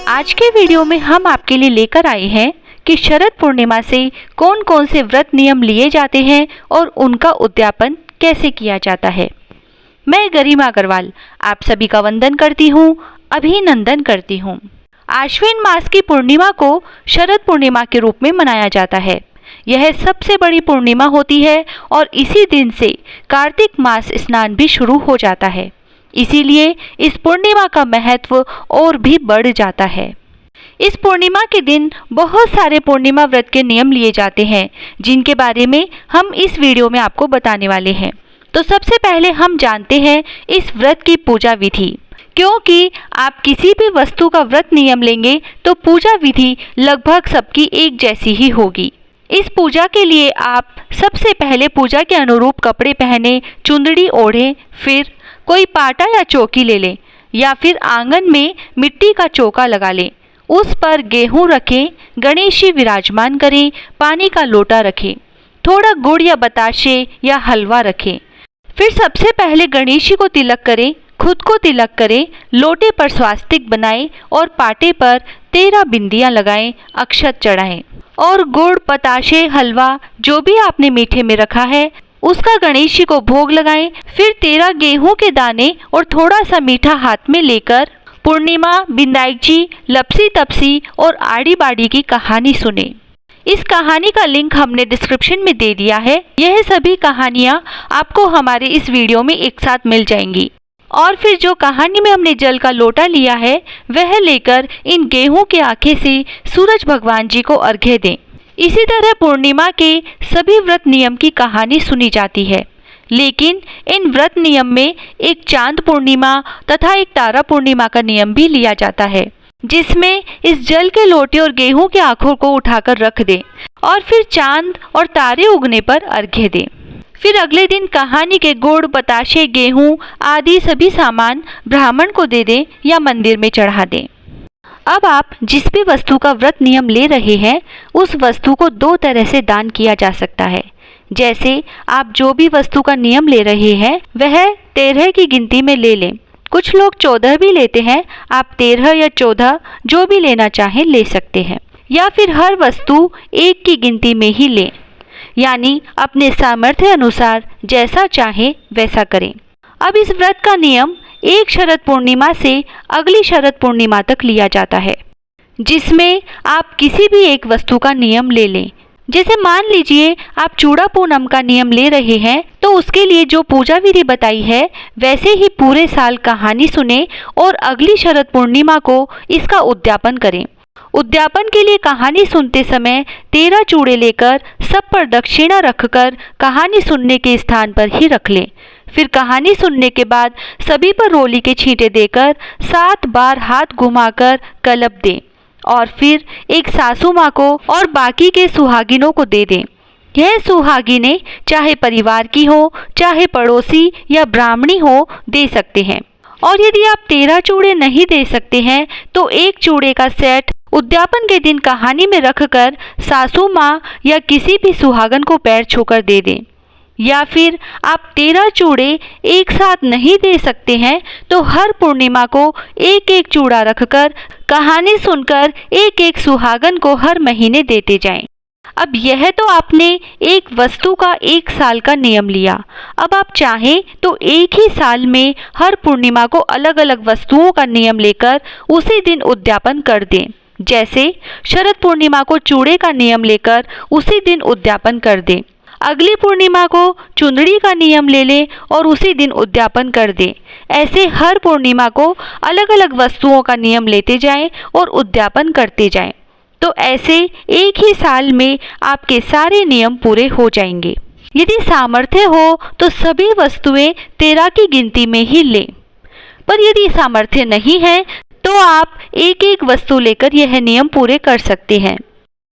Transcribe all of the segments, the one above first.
आज के वीडियो में हम आपके लिए लेकर आए हैं कि शरद पूर्णिमा से कौन कौन से व्रत नियम लिए जाते हैं और उनका उद्यापन कैसे किया जाता है। मैं गरिमा अग्रवाल आप सभी का वंदन करती हूँ, अभिनंदन करती हूँ। आश्विन मास की पूर्णिमा को शरद पूर्णिमा के रूप में मनाया जाता है। यह सबसे बड़ी पूर्णिमा होती है और इसी दिन से कार्तिक मास स्नान भी शुरू हो जाता है। इसीलिए इस पूर्णिमा का महत्व और भी बढ़ जाता है। इस पूर्णिमा के दिन बहुत सारे पूर्णिमा व्रत के नियम लिए जाते हैं, जिनके बारे में हम इस वीडियो में आपको बताने वाले हैं। तो सबसे पहले हम जानते हैं इस व्रत की पूजा विधि, क्योंकि आप किसी भी वस्तु का व्रत नियम लेंगे तो पूजा विधि लगभग सबकी एक जैसी ही होगी। इस पूजा के लिए आप सबसे पहले पूजा के अनुरूप कपड़े पहने, चुंदड़ी ओढ़ें, फिर कोई पाटा या चौकी ले लें या फिर आंगन में मिट्टी का चौका लगा लें। उस पर गेहूं रखें, गणेश जी विराजमान करें, पानी का लोटा रखें, थोड़ा गुड़ या बताशे या हलवा रखें। फिर सबसे पहले गणेश जी को तिलक करें, खुद को तिलक करें, लोटे पर स्वास्तिक बनाएं और पाटे पर 13 बिंदियां लगाएं, अक्षत चढ़ाएं और गुड़, बताशे, हलवा जो भी आपने मीठे में रखा है उसका गणेश जी को भोग लगाएं। फिर 13 गेहूं के दाने और थोड़ा सा मीठा हाथ में लेकर पूर्णिमा, बिंदाईची, लपसी तपसी और आड़ी बाड़ी की कहानी सुने। इस कहानी का लिंक हमने डिस्क्रिप्शन में दे दिया है। यह सभी कहानियाँ आपको हमारे इस वीडियो में एक साथ मिल जाएंगी। और फिर जो कहानी में हमने जल का लोटा लिया है वह लेकर इन गेहूं के आखे से सूरज भगवान जी को अर्घ्य दें। इसी तरह पूर्णिमा के सभी व्रत नियम की कहानी सुनी जाती है, लेकिन इन व्रत नियम में एक चांद पूर्णिमा तथा एक तारा पूर्णिमा का नियम भी लिया जाता है, जिसमें इस जल के लोटे और गेहूं के आँखों को उठाकर रख दें और फिर चांद और तारे उगने पर अर्घ्य दें। फिर अगले दिन कहानी के गुड़, बताशे, गेहूं आदि सभी सामान ब्राह्मण को दे दें या मंदिर में चढ़ा दें। अब आप जिस भी वस्तु का व्रत नियम ले रहे हैं उस वस्तु को 2 तरह से दान किया जा सकता है। जैसे आप जो भी वस्तु का नियम ले रहे हैं वह 13 की गिनती में ले लें। कुछ लोग 14 भी लेते हैं। आप 13 या 14 जो भी लेना चाहें ले सकते हैं, या फिर हर वस्तु 1 की गिनती में ही लें, यानी अपने सामर्थ्य अनुसार जैसा चाहे वैसा करें। अब इस व्रत का नियम एक शरद पूर्णिमा से अगली शरद पूर्णिमा तक लिया जाता है, जिसमें आप किसी भी एक वस्तु का नियम ले लें। जैसे मान लीजिए आप चूड़ा पूनम का नियम ले रहे हैं, तो उसके लिए जो पूजा विधि बताई है वैसे ही पूरे साल कहानी सुने और अगली शरद पूर्णिमा को इसका उद्यापन करें। उद्यापन के लिए कहानी सुनते समय 13 चूड़े लेकर सब पर दक्षिणा रखकर कहानी सुनने के स्थान पर ही रख लें। फिर कहानी सुनने के बाद सभी पर रोली के छींटे देकर 7 बार हाथ घुमाकर कलप दें और फिर एक सासू माँ को और बाकी के सुहागिनों को दे दें। यह सुहागिनें चाहे परिवार की हो, चाहे पड़ोसी या ब्राह्मणी हो, दे सकते हैं। और यदि आप 13 चूड़े नहीं दे सकते हैं तो एक चूड़े का सेट उद्यापन के दिन कहानी में रखकर सासू माँ या किसी भी सुहागन को पैर छूकर दे दें। या फिर आप 13 चूड़े एक साथ नहीं दे सकते हैं तो हर पूर्णिमा को एक एक चूड़ा रखकर कहानी सुनकर एक एक सुहागन को हर महीने देते जाएं। अब यह तो आपने एक वस्तु का 1 साल का नियम लिया। अब आप चाहें तो एक ही साल में हर पूर्णिमा को अलग अलग वस्तुओं का नियम लेकर उसी दिन उद्यापन कर दें। जैसे शरद पूर्णिमा को चूड़े का नियम लेकर उसी दिन उद्यापन कर दें, अगली पूर्णिमा को चुंदड़ी का नियम ले लें और उसी दिन उद्यापन कर दें। ऐसे हर पूर्णिमा को अलग अलग वस्तुओं का नियम लेते जाएं और उद्यापन करते जाएं। तो ऐसे एक ही साल में आपके सारे नियम पूरे हो जाएंगे। यदि सामर्थ्य हो तो सभी वस्तुएं 13 की गिनती में ही लें, पर यदि सामर्थ्य नहीं है तो आप एक एक वस्तु लेकर यह नियम पूरे कर सकते हैं।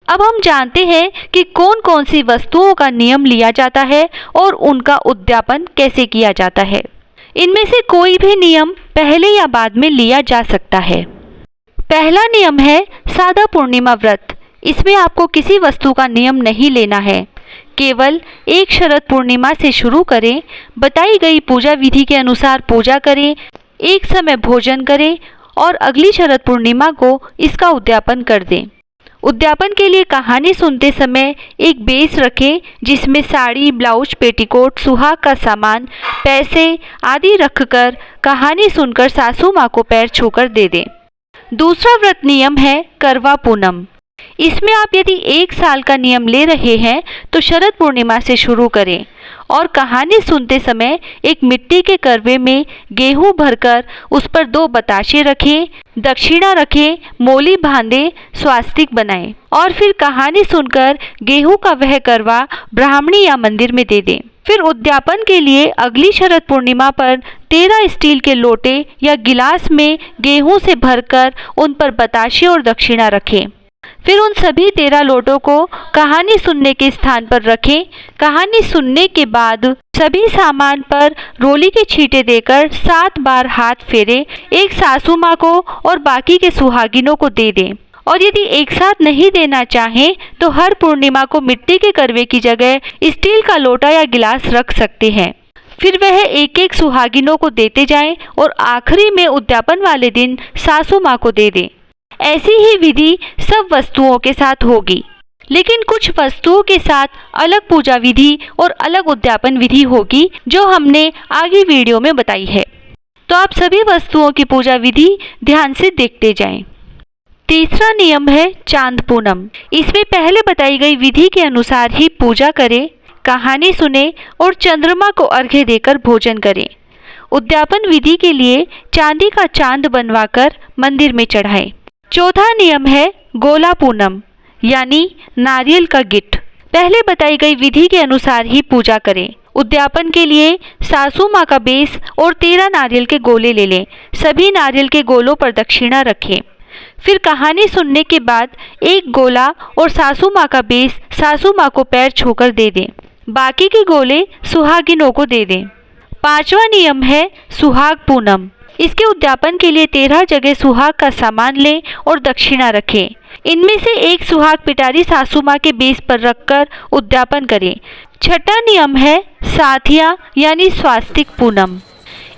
अब हम जानते हैं कि कौन कौन सी वस्तुओं का नियम लिया जाता है और उनका उद्यापन कैसे किया जाता है। इनमें से कोई भी नियम पहले या बाद में लिया जा सकता है। पहला नियम है सादा पूर्णिमा व्रत। इसमें आपको किसी वस्तु का नियम नहीं लेना है, केवल एक शरद पूर्णिमा से शुरू करें, बताई गई पूजा विधि के अनुसार पूजा करें, एक समय भोजन करें और अगली शरद पूर्णिमा को इसका उद्यापन कर दें। उद्यापन के लिए कहानी सुनते समय एक बेस रखें जिसमें साड़ी, ब्लाउज, पेटीकोट, सुहाग का सामान, पैसे आदि रखकर कहानी सुनकर सासू माँ को पैर छूकर दे दें। दूसरा व्रत नियम है करवा पूनम। इसमें आप यदि 1 साल का नियम ले रहे हैं तो शरद पूर्णिमा से शुरू करें और कहानी सुनते समय एक मिट्टी के करवे में गेहूं भरकर उस पर 2 बताशे रखें, दक्षिणा रखें, मोली बांधे, स्वास्तिक बनाएं और फिर कहानी सुनकर गेहूं का वह करवा ब्राह्मणी या मंदिर में दे दें। फिर उद्यापन के लिए अगली शरद पूर्णिमा पर 13 स्टील के लोटे या गिलास में गेहूं से भरकर उन पर बताशे और दक्षिणा रखें। फिर उन सभी 13 लोटों को कहानी सुनने के स्थान पर रखें। कहानी सुनने के बाद सभी सामान पर रोली के छींटे देकर 7 बार हाथ फेरें, एक सासू माँ को और बाकी के सुहागिनों को दे दें। और यदि एक साथ नहीं देना चाहें तो हर पूर्णिमा को मिट्टी के करवे की जगह स्टील का लोटा या गिलास रख सकते हैं। फिर वह एक एक सुहागिनों को देते जाएं और आखिरी में उद्यापन वाले दिन सासू माँ को दे दें। ऐसी ही विधि सब वस्तुओं के साथ होगी, लेकिन कुछ वस्तुओं के साथ अलग पूजा विधि और अलग उद्यापन विधि होगी जो हमने आगे वीडियो में बताई है। तो आप सभी वस्तुओं की पूजा विधि ध्यान से देखते जाएं। तीसरा नियम है चांद पूनम। इसमें पहले बताई गई विधि के अनुसार ही पूजा करें, कहानी सुने और चंद्रमा को अर्घ्य देकर भोजन करें। उद्यापन विधि के लिए चांदी का चांद बनवाकर मंदिर में चढ़ाएं। चौथा नियम है गोला पूनम यानी नारियल का गिट्ट। पहले बताई गई विधि के अनुसार ही पूजा करें। उद्यापन के लिए सासू माँ का बेस और 13 नारियल के गोले ले लें। सभी नारियल के गोलों पर दक्षिणा रखें। फिर कहानी सुनने के बाद एक गोला और सासू माँ का बेस सासू माँ को पैर छूकर दे दें। बाकी के गोले सुहागिनों को दे दें। पांचवा नियम है सुहाग पूनम। इसके उद्यापन के लिए 13 जगह सुहाग का सामान लें और दक्षिणा रखें। इनमें से एक सुहाग पिटारी सासू माँ के बेस पर रखकर उद्यापन करें। छठा नियम है साथिया यानी स्वास्तिक पूनम।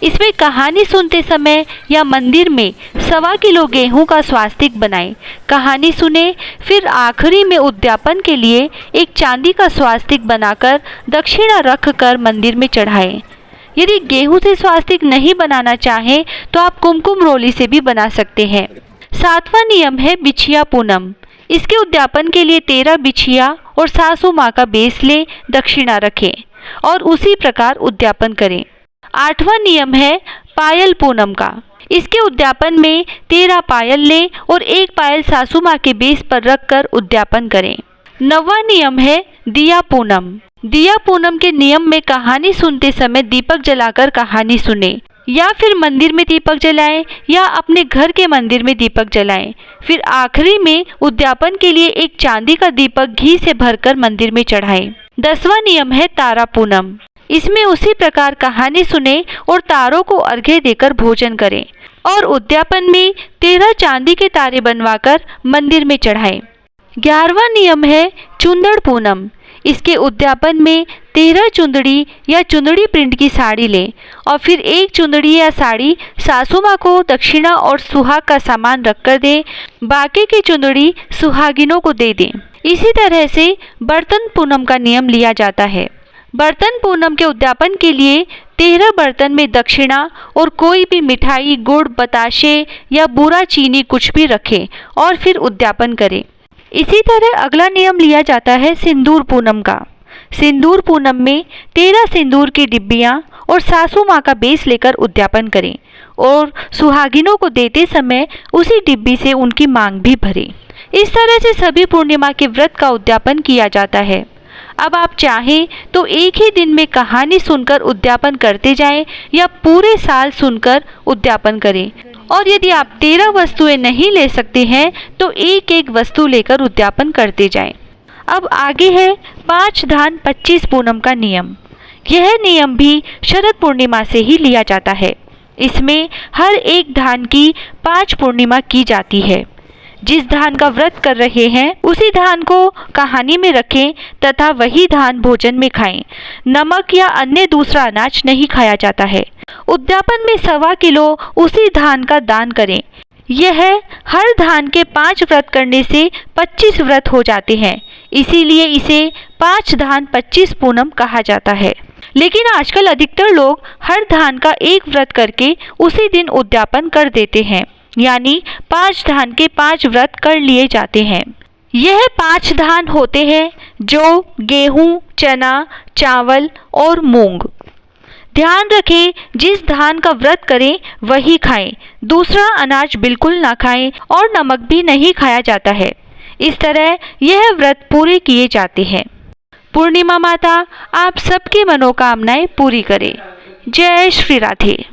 इसमें कहानी सुनते समय या मंदिर में 1.25 किलो गेहूं का स्वास्तिक बनाएं। कहानी सुने, फिर आखिरी में उद्यापन के लिए एक चांदी का स्वास्तिक बनाकर दक्षिणा रखकर मंदिर में चढ़ाएं। यदि गेहूं से स्वास्तिक नहीं बनाना चाहें तो आप कुमकुम रोली से भी बना सकते हैं। 7वां नियम है बिछिया पूनम। इसके उद्यापन के लिए 13 बिछिया और सासू माँ का बेस लें, दक्षिणा रखें और उसी प्रकार उद्यापन करें। 8वां नियम है पायल पूनम का। इसके उद्यापन में 13 पायल लें और एक पायल सासू माँ के बेस पर रखकर उद्यापन करें। 9वां नियम है दिया पूनम। दिया पूनम के नियम में कहानी सुनते समय दीपक जलाकर कहानी सुने या फिर मंदिर में दीपक जलाएं या अपने घर के मंदिर में दीपक जलाएं। फिर आखिरी में उद्यापन के लिए एक चांदी का दीपक घी से भरकर मंदिर में चढ़ाएं। 10वां नियम है तारा पूनम। इसमें उसी प्रकार कहानी सुने और तारों को अर्घ्य देकर भोजन करें और उद्यापन में 13 चांदी के तारे बनवाकर मंदिर में चढ़ाएं। 11वां नियम है चुंदड़ पूनम। इसके उद्यापन में 13 चुंदड़ी या चुंदड़ी प्रिंट की साड़ी लें और फिर एक चुंदड़ी या साड़ी सासू माँ को दक्षिणा और सुहाग का सामान रखकर दें। बाकी की चुंदड़ी सुहागिनों को दे दें। इसी तरह से बर्तन पूनम का नियम लिया जाता है। बर्तन पूनम के उद्यापन के लिए 13 बर्तन में दक्षिणा और कोई भी मिठाई, गुड़, बताशे या बुरा चीनी कुछ भी रखें और फिर उद्यापन करें। इसी तरह अगला नियम लिया जाता है सिंदूर पूनम का। सिंदूर पूनम में 13 सिंदूर की डिब्बियाँ और सासू माँ का बेस लेकर उद्यापन करें और सुहागिनों को देते समय उसी डिब्बी से उनकी मांग भी भरें। इस तरह से सभी पूर्णिमा के व्रत का उद्यापन किया जाता है। अब आप चाहें तो एक ही दिन में कहानी सुनकर उद्यापन करते जाएं या पूरे साल सुनकर उद्यापन करें। और यदि आप 13 वस्तुएं नहीं ले सकते हैं तो एक एक वस्तु लेकर उद्यापन करते जाएं। अब आगे है 5 धान 25 पूनम का नियम। यह नियम भी शरद पूर्णिमा से ही लिया जाता है। इसमें हर एक धान की 5 पूर्णिमा की जाती है। जिस धान का व्रत कर रहे हैं उसी धान को कहानी में रखें तथा वही धान भोजन में खाएं। नमक या अन्य दूसरा अनाज नहीं खाया जाता है। उद्यापन में 1.25 किलो उसी धान का दान करें। यह हर धान के 5 व्रत करने से 25 व्रत हो जाते हैं, इसीलिए इसे 5 धान 25 पूनम कहा जाता है। लेकिन आजकल अधिकतर लोग हर धान का एक व्रत करके उसी दिन उद्यापन कर देते हैं, यानी 5 धान के 5 व्रत कर लिए जाते हैं। यह 5 धान होते हैं जो गेहूं, चना, चावल और मूंग। ध्यान रखें, जिस धान का व्रत करें वही खाएं, दूसरा अनाज बिल्कुल ना खाएं और नमक भी नहीं खाया जाता है। इस तरह यह व्रत पूरे किए जाते हैं। पूर्णिमा माता आप सबकी मनोकामनाएं पूरी करें। जय श्री राधे।